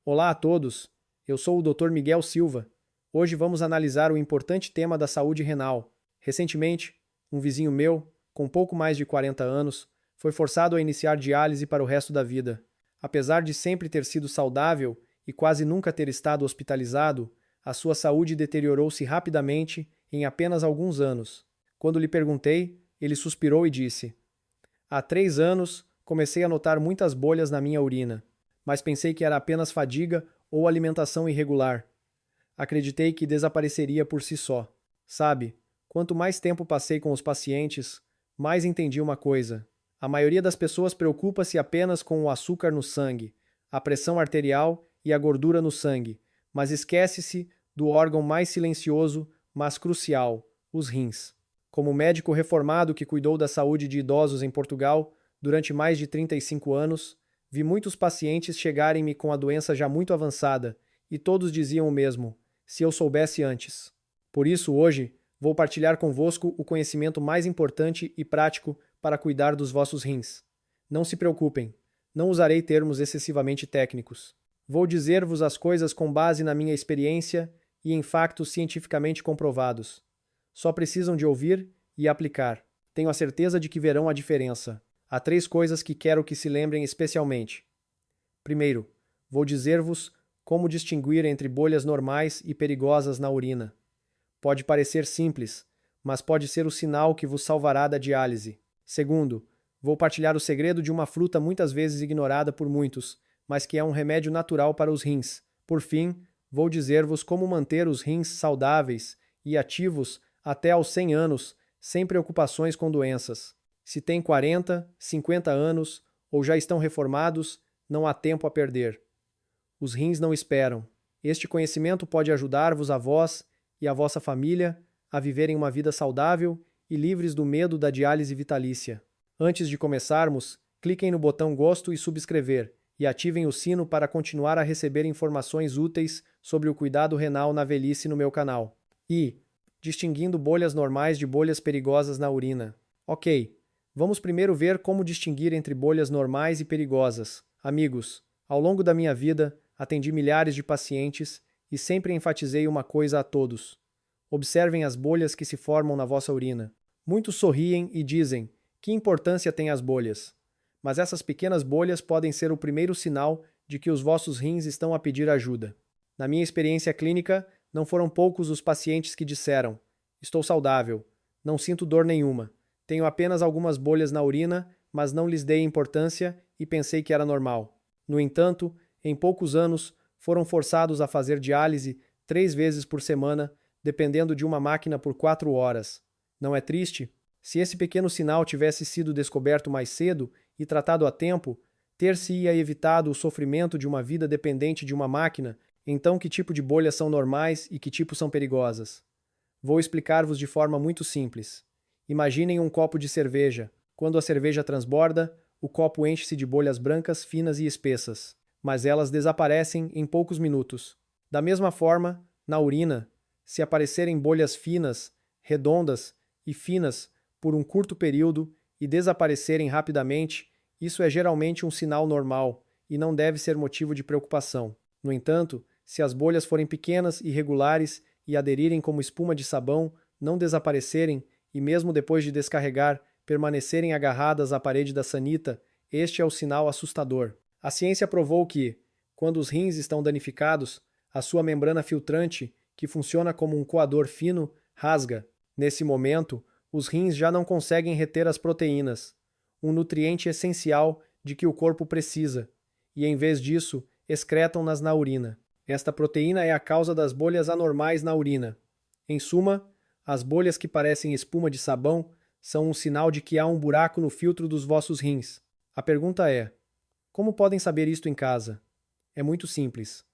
Olá a todos, eu sou o Dr. Miguel Silva. Hoje vamos analisar o importante tema da saúde renal. Recentemente, um vizinho meu, com pouco mais de 40 anos, foi forçado a iniciar diálise para o resto da vida. Apesar de sempre ter sido saudável e quase nunca ter estado hospitalizado, a sua saúde deteriorou-se rapidamente em apenas alguns anos. Quando lhe perguntei, ele suspirou e disse: Há 3 anos, comecei a notar muitas bolhas na minha urina, mas pensei que era apenas fadiga ou alimentação irregular. Acreditei que desapareceria por si só. Sabe, quanto mais tempo passei com os pacientes, mais entendi uma coisa. A maioria das pessoas preocupa-se apenas com o açúcar no sangue, a pressão arterial e a gordura no sangue, mas esquece-se do órgão mais silencioso, mas crucial, os rins. Como médico reformado que cuidou da saúde de idosos em Portugal durante mais de 35 anos, vi muitos pacientes chegarem-me com a doença já muito avançada, e todos diziam o mesmo: se eu soubesse antes. Por isso, hoje, vou partilhar convosco o conhecimento mais importante e prático para cuidar dos vossos rins. Não se preocupem, não usarei termos excessivamente técnicos. Vou dizer-vos as coisas com base na minha experiência e em factos cientificamente comprovados. Só precisam de ouvir e aplicar. Tenho a certeza de que verão a diferença. Há 3 coisas que quero que se lembrem especialmente. Primeiro, vou dizer-vos como distinguir entre bolhas normais e perigosas na urina. Pode parecer simples, mas pode ser o sinal que vos salvará da diálise. Segundo, vou partilhar o segredo de uma fruta muitas vezes ignorada por muitos, mas que é um remédio natural para os rins. Por fim, vou dizer-vos como manter os rins saudáveis e ativos até aos 100 anos, sem preocupações com doenças. Se tem 40, 50 anos ou já estão reformados, não há tempo a perder. Os rins não esperam. Este conhecimento pode ajudar-vos a vós e a vossa família a viverem uma vida saudável e livres do medo da diálise vitalícia. Antes de começarmos, cliquem no botão Gosto e subscrever e ativem o sino para continuar a receber informações úteis sobre o cuidado renal na velhice no meu canal. E, distinguindo bolhas normais de bolhas perigosas na urina. Ok, vamos primeiro ver como distinguir entre bolhas normais e perigosas. Amigos, ao longo da minha vida, atendi milhares de pacientes e sempre enfatizei uma coisa a todos. Observem as bolhas que se formam na vossa urina. Muitos sorriem e dizem: que importância têm as bolhas? Mas essas pequenas bolhas podem ser o primeiro sinal de que os vossos rins estão a pedir ajuda. Na minha experiência clínica, não foram poucos os pacientes que disseram: estou saudável, não sinto dor nenhuma, tenho apenas algumas bolhas na urina, mas não lhes dei importância e pensei que era normal. No entanto, em poucos anos, foram forçados a fazer diálise 3 vezes por semana, dependendo de uma máquina por 4 horas. Não é triste? Se esse pequeno sinal tivesse sido descoberto mais cedo e tratado a tempo, ter-se-ia evitado o sofrimento de uma vida dependente de uma máquina. Então, que tipo de bolhas são normais e que tipo são perigosas? Vou explicar-vos de forma muito simples. Imaginem um copo de cerveja. Quando a cerveja transborda, o copo enche-se de bolhas brancas, finas e espessas, mas elas desaparecem em poucos minutos. Da mesma forma, na urina, se aparecerem bolhas finas, redondas e finas por um curto período e desaparecerem rapidamente, isso é geralmente um sinal normal e não deve ser motivo de preocupação. No entanto, se as bolhas forem pequenas, irregulares e aderirem como espuma de sabão, não desaparecerem e mesmo depois de descarregar, permanecerem agarradas à parede da sanita, este é o sinal assustador. A ciência provou que, quando os rins estão danificados, a sua membrana filtrante, que funciona como um coador fino, rasga. Nesse momento, os rins já não conseguem reter as proteínas, um nutriente essencial de que o corpo precisa, e em vez disso, excretam-nas na urina. Esta proteína é a causa das bolhas anormais na urina. Em suma, as bolhas que parecem espuma de sabão são um sinal de que há um buraco no filtro dos vossos rins. A pergunta é: como podem saber isto em casa? É muito simples.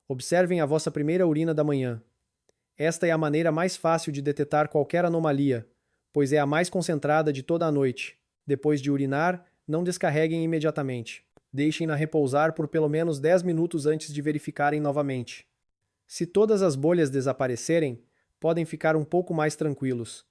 Observem a vossa primeira urina da manhã. Esta é a maneira mais fácil de detectar qualquer anomalia, pois é a mais concentrada de toda a noite. Depois de urinar, não descarreguem imediatamente. Deixem-na repousar por pelo menos 10 minutos antes de verificarem novamente. Se todas as bolhas desaparecerem, podem ficar um pouco mais tranquilos.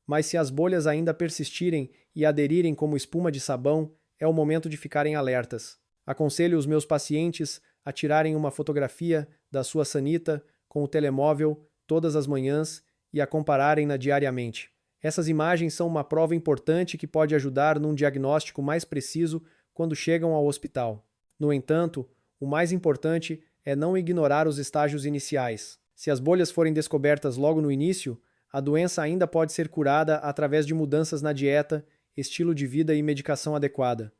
Mas se as bolhas ainda persistirem e aderirem como espuma de sabão, é o momento de ficarem alertas. Aconselho os meus pacientes a tirarem uma fotografia da sua sanita com o telemóvel todas as manhãs e a compararem-na diariamente. Essas imagens são uma prova importante que pode ajudar num diagnóstico mais preciso quando chegam ao hospital. No entanto, o mais importante é não ignorar os estágios iniciais. Se as bolhas forem descobertas logo no início, a doença ainda pode ser curada através de mudanças na dieta, estilo de vida e medicação adequada.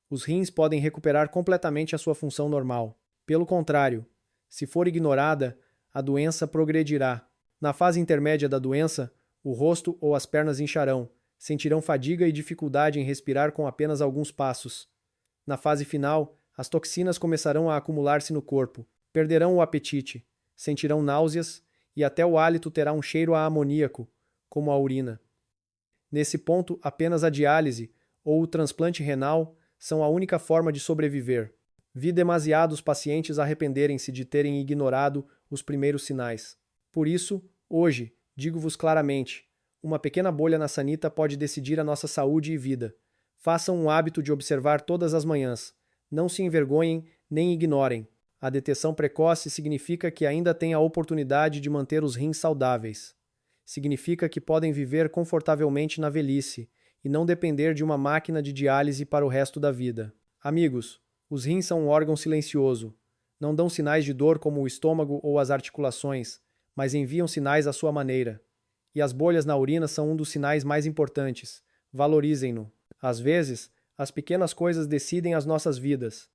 Os rins podem recuperar completamente a sua função normal. Pelo contrário, se for ignorada, a doença progredirá. Na fase intermédia da doença, o rosto ou as pernas incharão, sentirão fadiga e dificuldade em respirar com apenas alguns passos. Na fase final, as toxinas começarão a acumular-se no corpo, perderão o apetite, sentirão náuseas e até o hálito terá um cheiro a amoníaco, como a urina. Nesse ponto, apenas a diálise ou o transplante renal são a única forma de sobreviver. Vi demasiados pacientes arrependerem-se de terem ignorado os primeiros sinais. Por isso, hoje, digo-vos claramente, uma pequena bolha na sanita pode decidir a nossa saúde e vida. Façam um hábito de observar todas as manhãs. Não se envergonhem nem ignorem. A detecção precoce significa que ainda têm a oportunidade de manter os rins saudáveis. Significa que podem viver confortavelmente na velhice e não depender de uma máquina de diálise para o resto da vida. Amigos, os rins são um órgão silencioso. Não dão sinais de dor como o estômago ou as articulações, mas enviam sinais à sua maneira. E as bolhas na urina são um dos sinais mais importantes. Valorizem-no. Às vezes, as pequenas coisas decidem as nossas vidas.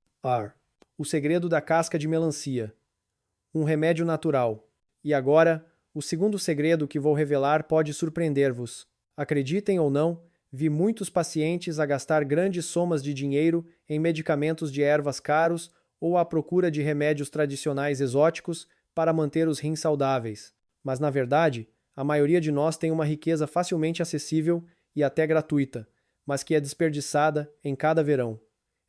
O segredo da casca de melancia. Um remédio natural. E agora, o segundo segredo que vou revelar pode surpreender-vos. Acreditem ou não, vi muitos pacientes a gastar grandes somas de dinheiro em medicamentos de ervas caros ou à procura de remédios tradicionais exóticos para manter os rins saudáveis. Mas, na verdade, a maioria de nós tem uma riqueza facilmente acessível e até gratuita, mas que é desperdiçada em cada verão.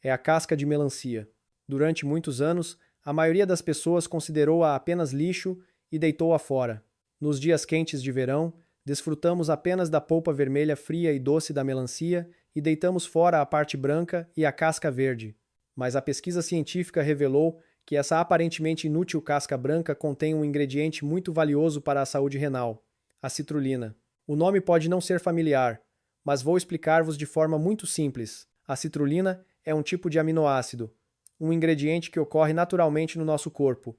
É a casca de melancia. Durante muitos anos, a maioria das pessoas considerou-a apenas lixo e deitou-a fora. Nos dias quentes de verão, desfrutamos apenas da polpa vermelha fria e doce da melancia e deitamos fora a parte branca e a casca verde. Mas a pesquisa científica revelou que essa aparentemente inútil casca branca contém um ingrediente muito valioso para a saúde renal, a citrulina. O nome pode não ser familiar, mas vou explicar-vos de forma muito simples. A citrulina é um tipo de aminoácido, um ingrediente que ocorre naturalmente no nosso corpo.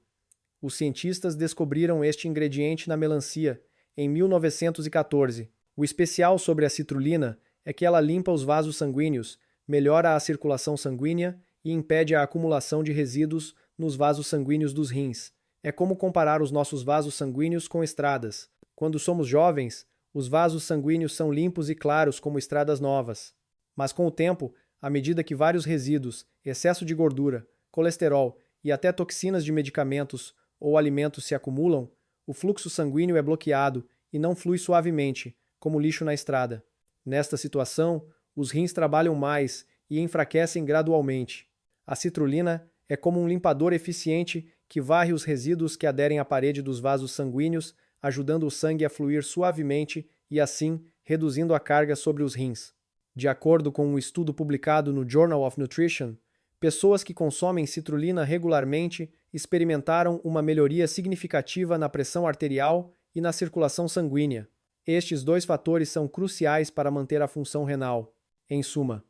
Os cientistas descobriram este ingrediente na melancia em 1914. O especial sobre a citrulina é que ela limpa os vasos sanguíneos, melhora a circulação sanguínea e impede a acumulação de resíduos nos vasos sanguíneos dos rins. É como comparar os nossos vasos sanguíneos com estradas. Quando somos jovens, os vasos sanguíneos são limpos e claros como estradas novas. Mas com o tempo, à medida que vários resíduos, excesso de gordura, colesterol e até toxinas de medicamentos ou alimentos se acumulam, o fluxo sanguíneo é bloqueado e não flui suavemente, como lixo na estrada. Nesta situação, os rins trabalham mais e enfraquecem gradualmente. A citrulina é como um limpador eficiente que varre os resíduos que aderem à parede dos vasos sanguíneos, ajudando o sangue a fluir suavemente e, assim, reduzindo a carga sobre os rins. De acordo com um estudo publicado no Journal of Nutrition, pessoas que consomem citrulina regularmente experimentaram uma melhoria significativa na pressão arterial e na circulação sanguínea. Estes dois fatores são cruciais para manter a função renal. Em suma,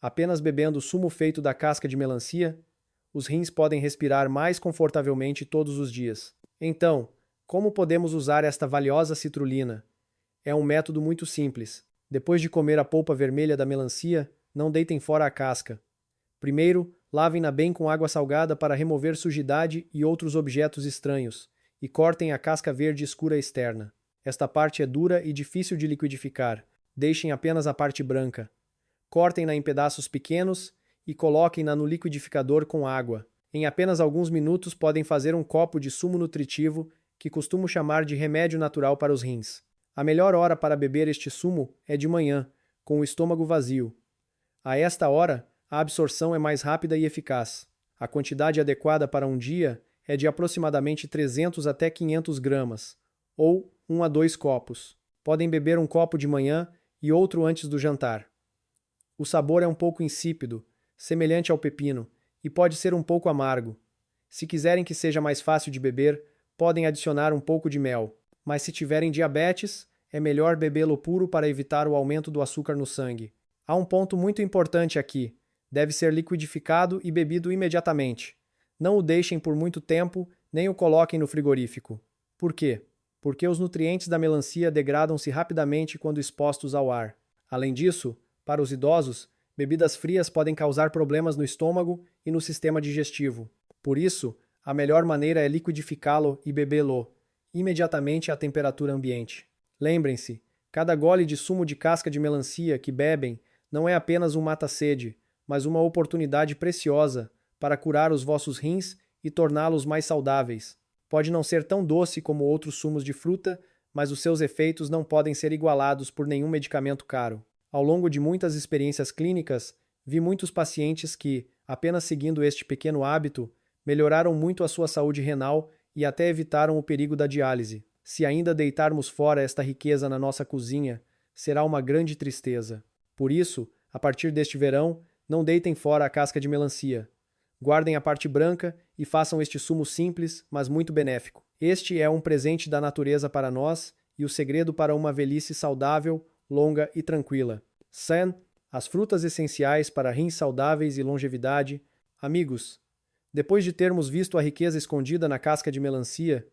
apenas bebendo sumo feito da casca de melancia, os rins podem respirar mais confortavelmente todos os dias. Então, como podemos usar esta valiosa citrulina? É um método muito simples. Depois de comer a polpa vermelha da melancia, não deitem fora a casca. Primeiro, lavem-na bem com água salgada para remover sujidade e outros objetos estranhos, e cortem a casca verde escura externa. Esta parte é dura e difícil de liquidificar. Deixem apenas a parte branca. Cortem-na em pedaços pequenos e coloquem-na no liquidificador com água. Em apenas alguns minutos podem fazer um copo de sumo nutritivo que costumo chamar de remédio natural para os rins. A melhor hora para beber este sumo é de manhã, com o estômago vazio. A esta hora, a absorção é mais rápida e eficaz. A quantidade adequada para um dia é de aproximadamente 300 até 500 gramas, ou 1 a 2 copos. Podem beber um copo de manhã e outro antes do jantar. O sabor é um pouco insípido, semelhante ao pepino, e pode ser um pouco amargo. Se quiserem que seja mais fácil de beber, podem adicionar um pouco de mel. Mas se tiverem diabetes, é melhor bebê-lo puro para evitar o aumento do açúcar no sangue. Há um ponto muito importante aqui. Deve ser liquidificado e bebido imediatamente. Não o deixem por muito tempo, nem o coloquem no frigorífico. Por quê? Porque os nutrientes da melancia degradam-se rapidamente quando expostos ao ar. Além disso, para os idosos, bebidas frias podem causar problemas no estômago e no sistema digestivo. Por isso, a melhor maneira é liquidificá-lo e bebê-lo imediatamente à temperatura ambiente. Lembrem-se, cada gole de sumo de casca de melancia que bebem não é apenas um mata-sede, mas uma oportunidade preciosa para curar os vossos rins e torná-los mais saudáveis. Pode não ser tão doce como outros sumos de fruta, mas os seus efeitos não podem ser igualados por nenhum medicamento caro. Ao longo de muitas experiências clínicas, vi muitos pacientes que, apenas seguindo este pequeno hábito, melhoraram muito a sua saúde renal e até evitaram o perigo da diálise. Se ainda deitarmos fora esta riqueza na nossa cozinha, será uma grande tristeza. Por isso, a partir deste verão, não deitem fora a casca de melancia. Guardem a parte branca e façam este sumo simples, mas muito benéfico. Este é um presente da natureza para nós e o segredo para uma velhice saudável, longa e tranquila. Sen, as frutas essenciais para rins saudáveis e longevidade. Amigos, depois de termos visto a riqueza escondida na casca de melancia,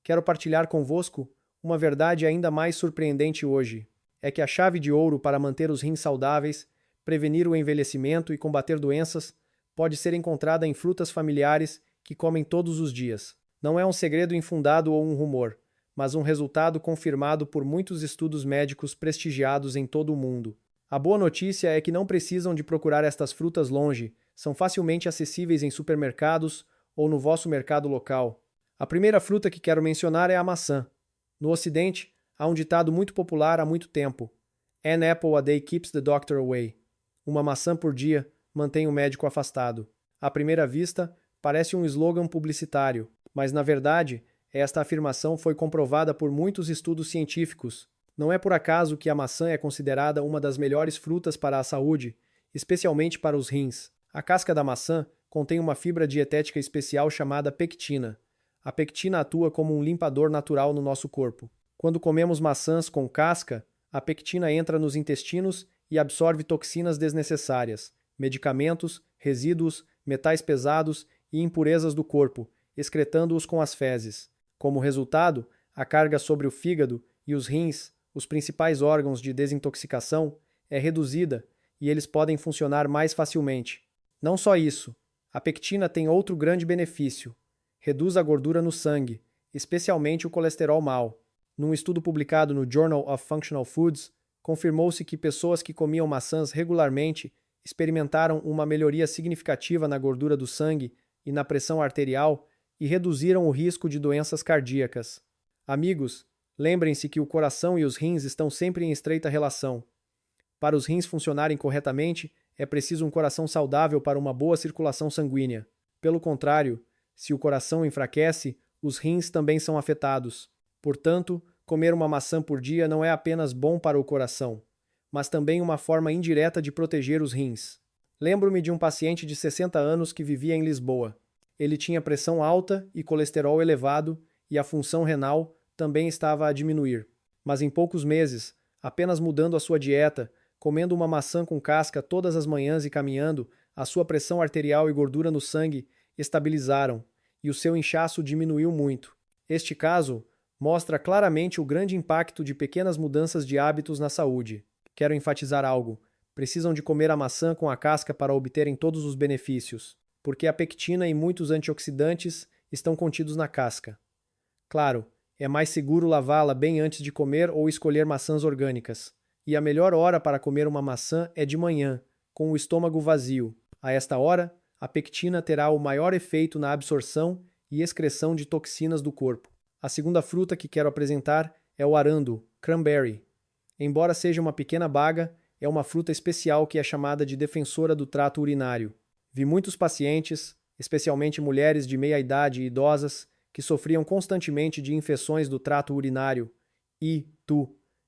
quero partilhar convosco uma verdade ainda mais surpreendente hoje. É que a chave de ouro para manter os rins saudáveis, prevenir o envelhecimento e combater doenças pode ser encontrada em frutas familiares que comem todos os dias. Não é um segredo infundado ou um rumor, mas um resultado confirmado por muitos estudos médicos prestigiados em todo o mundo. A boa notícia é que não precisam de procurar estas frutas longe, são facilmente acessíveis em supermercados ou no vosso mercado local. A primeira fruta que quero mencionar é a maçã. No Ocidente, há um ditado muito popular há muito tempo: An apple a day keeps the doctor away. Uma maçã por dia mantém o médico afastado. À primeira vista, parece um slogan publicitário, mas na verdade, esta afirmação foi comprovada por muitos estudos científicos. Não é por acaso que a maçã é considerada uma das melhores frutas para a saúde, especialmente para os rins. A casca da maçã contém uma fibra dietética especial chamada pectina. A pectina atua como um limpador natural no nosso corpo. Quando comemos maçãs com casca, a pectina entra nos intestinos e absorve toxinas desnecessárias, medicamentos, resíduos, metais pesados e impurezas do corpo, excretando-os com as fezes. Como resultado, a carga sobre o fígado e os rins, os principais órgãos de desintoxicação, é reduzida e eles podem funcionar mais facilmente. Não só isso, a pectina tem outro grande benefício: reduz a gordura no sangue, especialmente o colesterol mau. Num estudo publicado no Journal of Functional Foods, confirmou-se que pessoas que comiam maçãs regularmente experimentaram uma melhoria significativa na gordura do sangue e na pressão arterial e reduziram o risco de doenças cardíacas. Amigos, lembrem-se que o coração e os rins estão sempre em estreita relação. Para os rins funcionarem corretamente, é preciso um coração saudável para uma boa circulação sanguínea. Pelo contrário, se o coração enfraquece, os rins também são afetados. Portanto, comer uma maçã por dia não é apenas bom para o coração, mas também uma forma indireta de proteger os rins. Lembro-me de um paciente de 60 anos que vivia em Lisboa. Ele tinha pressão alta e colesterol elevado, e a função renal também estava a diminuir. Mas em poucos meses, apenas mudando a sua dieta, comendo uma maçã com casca todas as manhãs e caminhando, a sua pressão arterial e gordura no sangue estabilizaram, e o seu inchaço diminuiu muito. Este caso mostra claramente o grande impacto de pequenas mudanças de hábitos na saúde. Quero enfatizar algo: precisam de comer a maçã com a casca para obterem todos os benefícios, porque a pectina e muitos antioxidantes estão contidos na casca. Claro, é mais seguro lavá-la bem antes de comer ou escolher maçãs orgânicas. E a melhor hora para comer uma maçã é de manhã, com o estômago vazio. A esta hora, a pectina terá o maior efeito na absorção e excreção de toxinas do corpo. A segunda fruta que quero apresentar é o arando, cranberry. Embora seja uma pequena baga, é uma fruta especial que é chamada de defensora do trato urinário. Vi muitos pacientes, especialmente mulheres de meia idade e idosas, que sofriam constantemente de infecções do trato urinário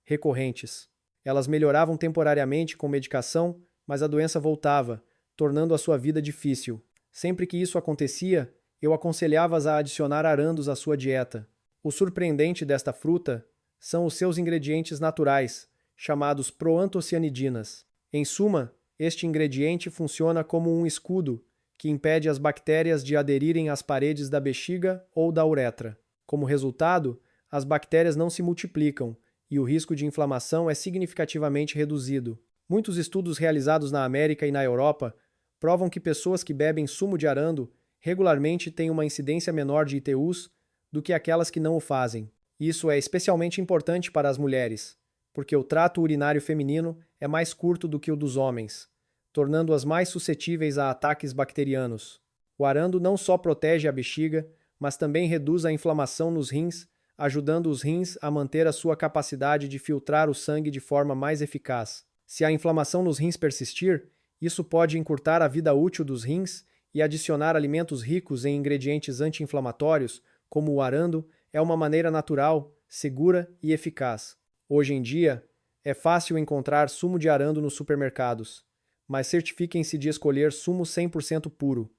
recorrentes. Elas melhoravam temporariamente com medicação, mas a doença voltava, tornando a sua vida difícil. Sempre que isso acontecia, eu aconselhava-as a adicionar arandos à sua dieta. O surpreendente desta fruta são os seus ingredientes naturais, chamados proantocianidinas. Em suma, este ingrediente funciona como um escudo que impede as bactérias de aderirem às paredes da bexiga ou da uretra. Como resultado, as bactérias não se multiplicam e o risco de inflamação é significativamente reduzido. Muitos estudos realizados na América e na Europa provam que pessoas que bebem sumo de arando regularmente têm uma incidência menor de ITUs do que aquelas que não o fazem. Isso é especialmente importante para as mulheres, porque o trato urinário feminino é mais curto do que o dos homens, tornando-as mais suscetíveis a ataques bacterianos. O arando não só protege a bexiga, mas também reduz a inflamação nos rins, ajudando os rins a manter a sua capacidade de filtrar o sangue de forma mais eficaz. Se a inflamação nos rins persistir, isso pode encurtar a vida útil dos rins e adicionar alimentos ricos em ingredientes anti-inflamatórios, como o arando, é uma maneira natural, segura e eficaz. Hoje em dia, é fácil encontrar sumo de arando nos supermercados, mas certifiquem-se de escolher sumo 100% puro,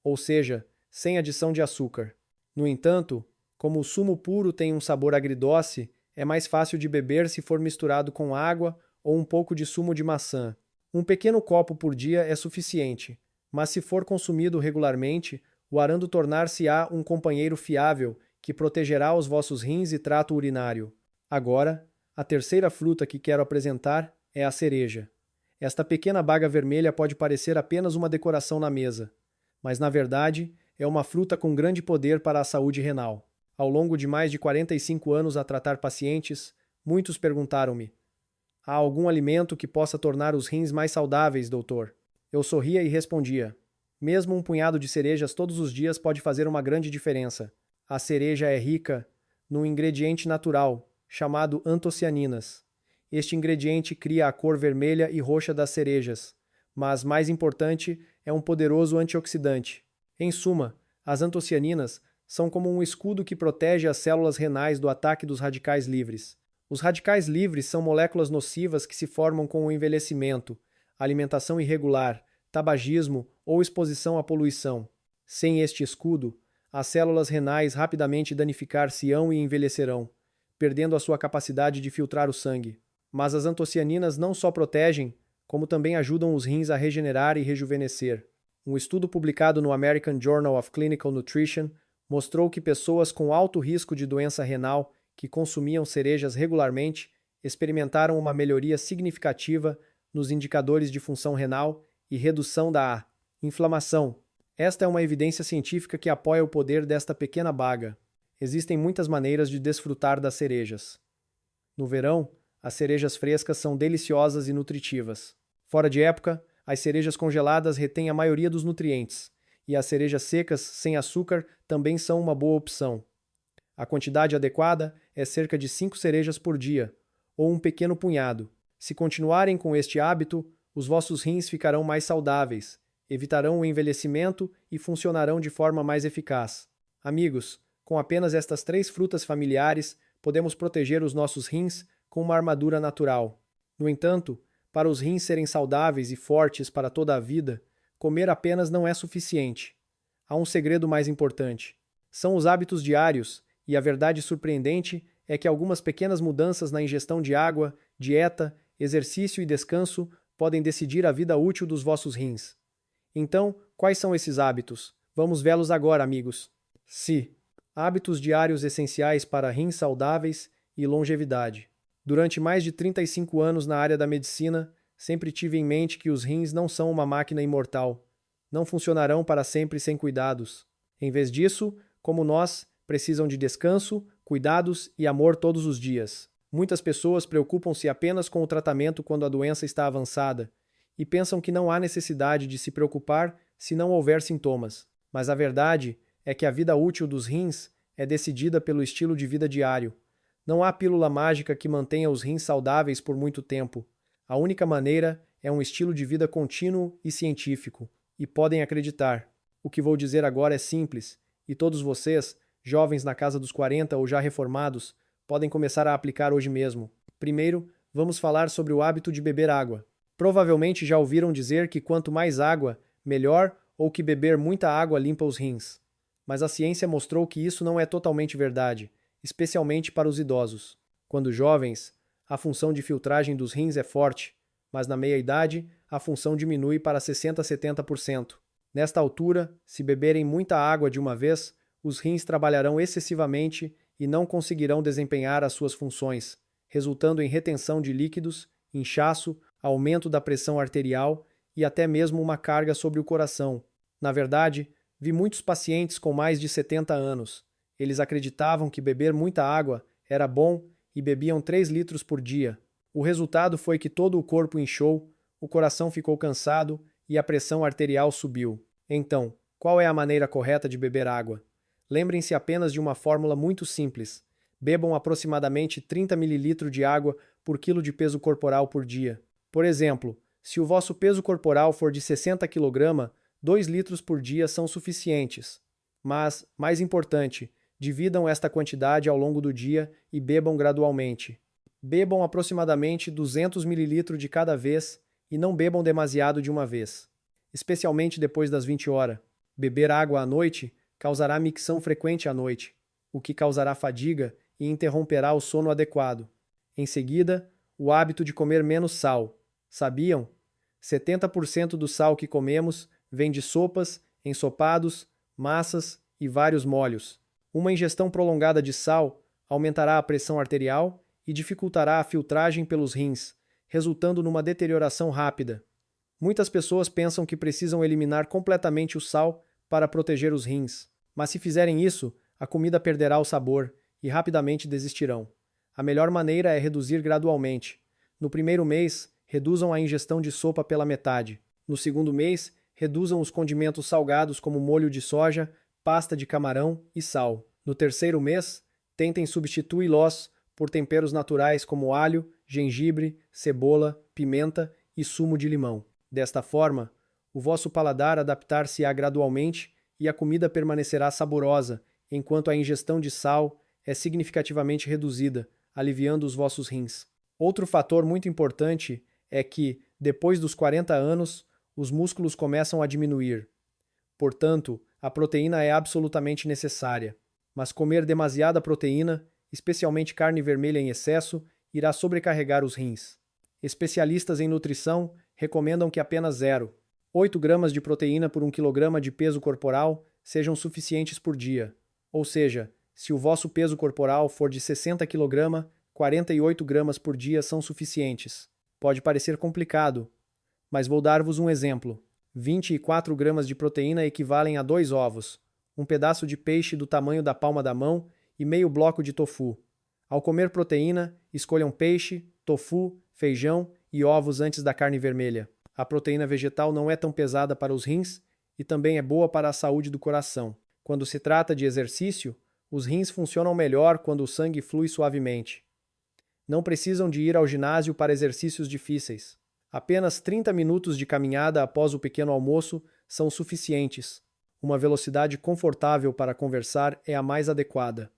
ou seja, sem adição de açúcar. No entanto, como o sumo puro tem um sabor agridoce, é mais fácil de beber se for misturado com água ou um pouco de sumo de maçã. Um pequeno copo por dia é suficiente, mas se for consumido regularmente, o arando tornar-se-á um companheiro fiável que protegerá os vossos rins e trato urinário. Agora, a terceira fruta que quero apresentar é a cereja. Esta pequena baga vermelha pode parecer apenas uma decoração na mesa, mas na verdade é uma fruta com grande poder para a saúde renal. Ao longo de mais de 45 anos a tratar pacientes, muitos perguntaram-me: há algum alimento que possa tornar os rins mais saudáveis, doutor? Eu sorria e respondia: mesmo um punhado de cerejas todos os dias pode fazer uma grande diferença. A cereja é rica num ingrediente natural, chamado antocianinas. Este ingrediente cria a cor vermelha e roxa das cerejas, mas, mais importante, é um poderoso antioxidante. Em suma, as antocianinas são como um escudo que protege as células renais do ataque dos radicais livres. Os radicais livres são moléculas nocivas que se formam com o envelhecimento, alimentação irregular, tabagismo ou exposição à poluição. Sem este escudo, as células renais rapidamente danificar-se-ão e envelhecerão, perdendo a sua capacidade de filtrar o sangue. Mas as antocianinas não só protegem, como também ajudam os rins a regenerar e rejuvenescer. Um estudo publicado no American Journal of Clinical Nutrition mostrou que pessoas com alto risco de doença renal que consumiam cerejas regularmente experimentaram uma melhoria significativa nos indicadores de função renal e redução da inflamação. Esta é uma evidência científica que apoia o poder desta pequena baga. Existem muitas maneiras de desfrutar das cerejas. No verão, as cerejas frescas são deliciosas e nutritivas. Fora de época, as cerejas congeladas retêm a maioria dos nutrientes, e as cerejas secas, sem açúcar, também são uma boa opção. A quantidade adequada é cerca de 5 cerejas por dia, ou um pequeno punhado. Se continuarem com este hábito, os vossos rins ficarão mais saudáveis, evitarão o envelhecimento e funcionarão de forma mais eficaz. Amigos, com apenas estas 3 frutas familiares, podemos proteger os nossos rins com uma armadura natural. No entanto, para os rins serem saudáveis e fortes para toda a vida, comer apenas não é suficiente. Há um segredo mais importante. São os hábitos diários, e a verdade surpreendente é que algumas pequenas mudanças na ingestão de água, dieta, exercício e descanso podem decidir a vida útil dos vossos rins. Então, quais são esses hábitos? Vamos vê-los agora, amigos. Hábitos diários essenciais para rins saudáveis e longevidade. Durante mais de 35 anos na área da medicina, sempre tive em mente que os rins não são uma máquina imortal. Não funcionarão para sempre sem cuidados. Em vez disso, como nós, precisam de descanso, cuidados e amor todos os dias. Muitas pessoas preocupam-se apenas com o tratamento quando a doença está avançada e pensam que não há necessidade de se preocupar se não houver sintomas. Mas a verdade é que a vida útil dos rins é decidida pelo estilo de vida diário. Não há pílula mágica que mantenha os rins saudáveis por muito tempo. A única maneira é um estilo de vida contínuo e científico. E podem acreditar. O que vou dizer agora é simples, e todos vocês, jovens na casa dos 40 ou já reformados, podem começar a aplicar hoje mesmo. Primeiro, vamos falar sobre o hábito de beber água. Provavelmente já ouviram dizer que quanto mais água, melhor, ou que beber muita água limpa os rins. Mas a ciência mostrou que isso não é totalmente verdade, especialmente para os idosos. Quando jovens, a função de filtragem dos rins é forte, mas na meia-idade, a função diminui para 60 a 70%. Nesta altura, se beberem muita água de uma vez, os rins trabalharão excessivamente e não conseguirão desempenhar as suas funções, resultando em retenção de líquidos, inchaço, aumento da pressão arterial e até mesmo uma carga sobre o coração. Na verdade, vi muitos pacientes com mais de 70 anos. Eles acreditavam que beber muita água era bom e bebiam 3 litros por dia. O resultado foi que todo o corpo inchou, o coração ficou cansado e a pressão arterial subiu. Então, qual é a maneira correta de beber água? Lembrem-se apenas de uma fórmula muito simples. Bebam aproximadamente 30 ml de água por quilo de peso corporal por dia. Por exemplo, se o vosso peso corporal for de 60 kg, 2 litros por dia são suficientes. Mas, mais importante, dividam esta quantidade ao longo do dia e bebam gradualmente. Bebam aproximadamente 200 ml de cada vez e não bebam demasiado de uma vez, especialmente depois das 20 horas. Beber água à noite causará micção frequente à noite, o que causará fadiga e interromperá o sono adequado. Em seguida, o hábito de comer menos sal. Sabiam? 70% do sal que comemos vem de sopas, ensopados, massas e vários molhos. Uma ingestão prolongada de sal aumentará a pressão arterial e dificultará a filtragem pelos rins, resultando numa deterioração rápida. Muitas pessoas pensam que precisam eliminar completamente o sal para proteger os rins, mas se fizerem isso, a comida perderá o sabor e rapidamente desistirão. A melhor maneira é reduzir gradualmente. No primeiro mês, reduzam a ingestão de sopa pela metade. No segundo mês, reduzam os condimentos salgados como molho de soja, pasta de camarão e sal. No terceiro mês, tentem substituí-los por temperos naturais como alho, gengibre, cebola, pimenta e sumo de limão. Desta forma, o vosso paladar adaptar-se-á gradualmente e a comida permanecerá saborosa, enquanto a ingestão de sal é significativamente reduzida, aliviando os vossos rins. Outro fator muito importante é que, depois dos 40 anos, os músculos começam a diminuir. Portanto, a proteína é absolutamente necessária. Mas comer demasiada proteína, especialmente carne vermelha em excesso, irá sobrecarregar os rins. Especialistas em nutrição recomendam que apenas 0,8 gramas de proteína por 1 kg de peso corporal sejam suficientes por dia. Ou seja, se o vosso peso corporal for de 60 kg, 48 gramas por dia são suficientes. Pode parecer complicado, mas vou dar-vos um exemplo. 24 gramas de proteína equivalem a 2 ovos, um pedaço de peixe do tamanho da palma da mão e meio bloco de tofu. Ao comer proteína, escolham peixe, tofu, feijão e ovos antes da carne vermelha. A proteína vegetal não é tão pesada para os rins e também é boa para a saúde do coração. Quando se trata de exercício, os rins funcionam melhor quando o sangue flui suavemente. Não precisam de ir ao ginásio para exercícios difíceis. Apenas 30 minutos de caminhada após o pequeno almoço são suficientes. Uma velocidade confortável para conversar é a mais adequada.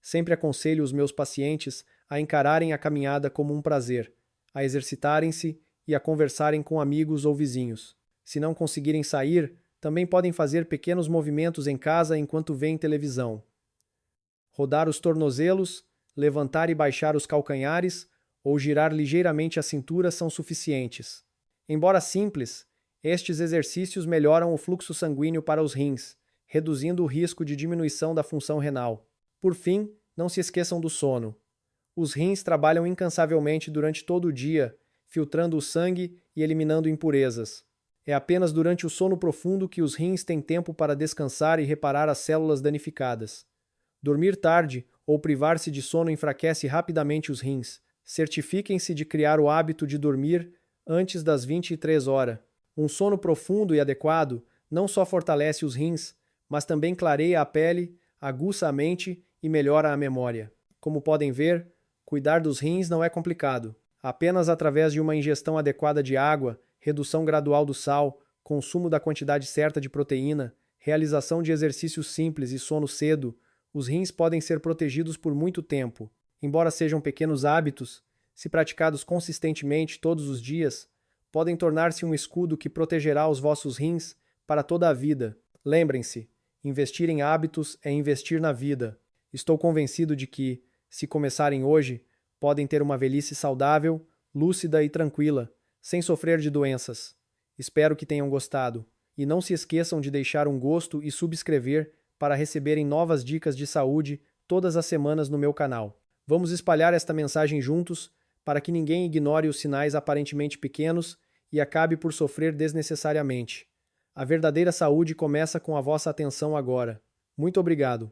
Sempre aconselho os meus pacientes a encararem a caminhada como um prazer, a exercitarem-se e a conversarem com amigos ou vizinhos. Se não conseguirem sair, também podem fazer pequenos movimentos em casa enquanto veem televisão. Rodar os tornozelos, levantar e baixar os calcanhares ou girar ligeiramente a cintura são suficientes. Embora simples, estes exercícios melhoram o fluxo sanguíneo para os rins, reduzindo o risco de diminuição da função renal. Por fim, não se esqueçam do sono. Os rins trabalham incansavelmente durante todo o dia, filtrando o sangue e eliminando impurezas. É apenas durante o sono profundo que os rins têm tempo para descansar e reparar as células danificadas. Dormir tarde ou privar-se de sono enfraquece rapidamente os rins. Certifiquem-se de criar o hábito de dormir antes das 23 horas. Um sono profundo e adequado não só fortalece os rins, mas também clareia a pele, aguça a mente e melhora a memória. Como podem ver, cuidar dos rins não é complicado. Apenas através de uma ingestão adequada de água, redução gradual do sal, consumo da quantidade certa de proteína, realização de exercícios simples e sono cedo, os rins podem ser protegidos por muito tempo. Embora sejam pequenos hábitos, se praticados consistentemente todos os dias, podem tornar-se um escudo que protegerá os vossos rins para toda a vida. Lembrem-se, Investir em hábitos é investir na vida. Estou convencido de que, se começarem hoje, podem ter uma velhice saudável, lúcida e tranquila, sem sofrer de doenças. Espero que tenham gostado. E não se esqueçam de deixar um gosto e subscrever para receberem novas dicas de saúde todas as semanas no meu canal. Vamos espalhar esta mensagem juntos para que ninguém ignore os sinais aparentemente pequenos e acabe por sofrer desnecessariamente. A verdadeira saúde começa com a vossa atenção agora. Muito obrigado.